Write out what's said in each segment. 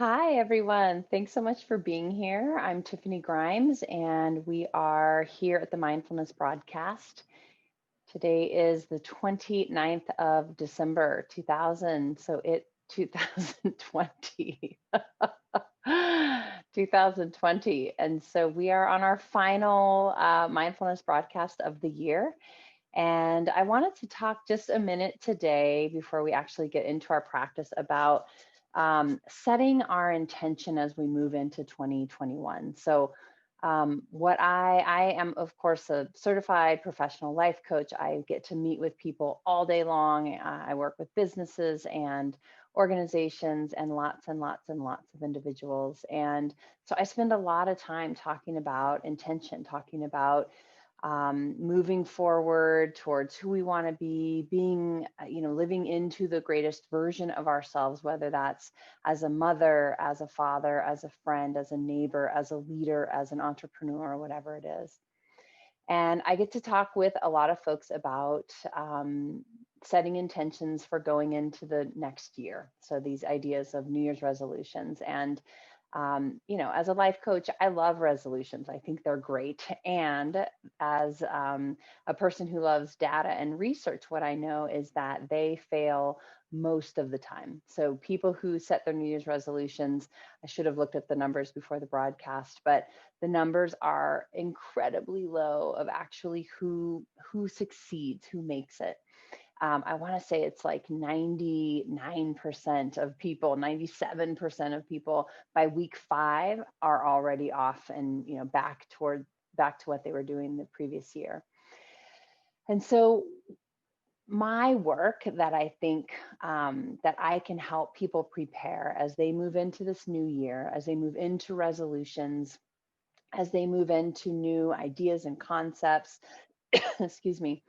Hi, everyone. Thanks so much for being here. I'm Tiffany Grimes, and we are here at the Mindfulness Broadcast. Today is the 29th of December, 2000. So 2020. 2020. And so we are on our final mindfulness broadcast of the year. And I wanted to talk just a minute today before we actually get into our practice about setting our intention as we move into 2021. So, what I am, of course, a certified professional life coach. I get to meet with people all day long. I work with businesses and organizations and lots and lots and lots of individuals. And so I spend a lot of time talking about intention, talking about moving forward towards who we want to be, being, living into the greatest version of ourselves, whether that's as a mother, as a father, as a friend, as a neighbor, as a leader, as an entrepreneur, whatever it is. And I get to talk with a lot of folks about setting intentions for going into the next year. So these ideas of New Year's resolutions. And as a life coach, I love resolutions. I think they're great. And as a person who loves data and research, what I know is that they fail most of the time. So people who set their New Year's resolutions, I should have looked at the numbers before the broadcast, but the numbers are incredibly low of actually who succeeds, who makes it. I want to say it's like 99% of people, 97% of people by week 5 are already off and back to what they were doing the previous year. And so my work that I think that I can help people prepare as they move into this new year, as they move into resolutions, as they move into new ideas and concepts, excuse me,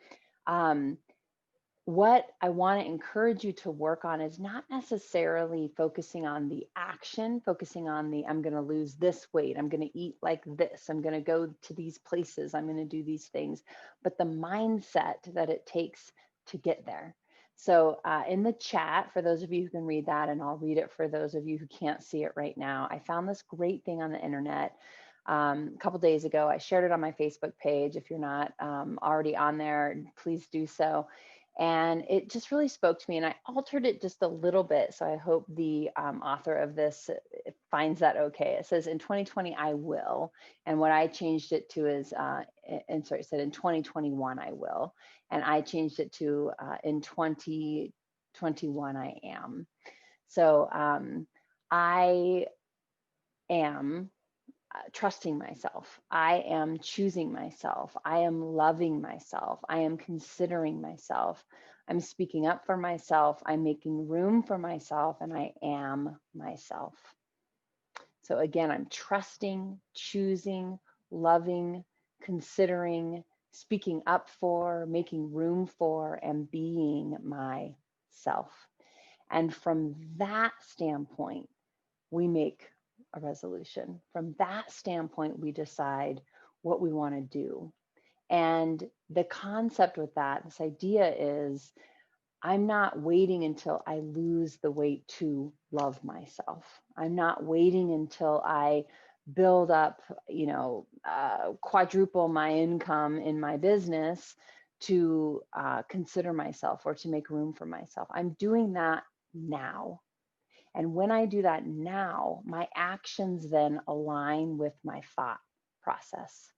what I want to encourage you to work on is not necessarily focusing on the action, focusing on the I'm going to lose this weight, I'm going to eat like this, I'm going to go to these places, I'm going to do these things, but the mindset that it takes to get there. So in the chat, for those of you who can read that, and I'll read it for those of you who can't see it right now, I found this great thing on the internet. A couple days ago, I shared it on my Facebook page. If you're not already on there, please do so. And it just really spoke to me, and I altered it just a little bit. So I hope the author of this finds that okay. It says in 2020, I will. And what I changed it to is, it said in 2021, I will. And I changed it to in 2021, I am. So I am trusting myself. I am choosing myself. I am loving myself. I am considering myself. I'm speaking up for myself. I'm making room for myself, and I am myself. So again, I'm trusting, choosing, loving, considering, speaking up for, making room for, and being myself. And from that standpoint, we make a resolution. From that standpoint, we decide what we want to do. And the concept with that, this idea is I'm not waiting until I lose the weight to love myself. I'm not waiting until I build up, quadruple my income in my business to consider myself or to make room for myself. I'm doing that now. And when I do that now, my actions then align with my thought process.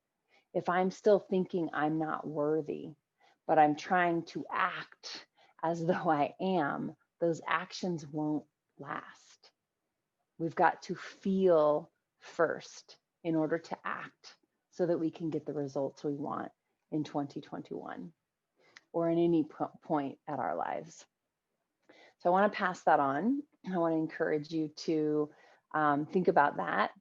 If I'm still thinking I'm not worthy, but I'm trying to act as though I am, those actions won't last. We've got to feel first in order to act so that we can get the results we want in 2021 or in any point at our lives. So I want to pass that on. I want to encourage you to think about that.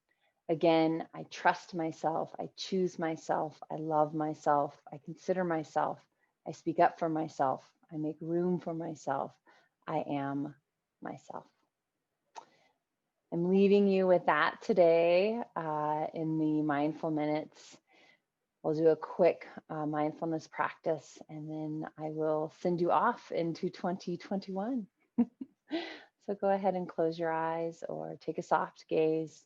Again, I trust myself. I choose myself. I love myself. I consider myself. I speak up for myself. I make room for myself. I am myself. I'm leaving you with that today in the mindful minutes. We'll do a quick mindfulness practice, and then I will send you off into 2021. So go ahead and close your eyes or take a soft gaze.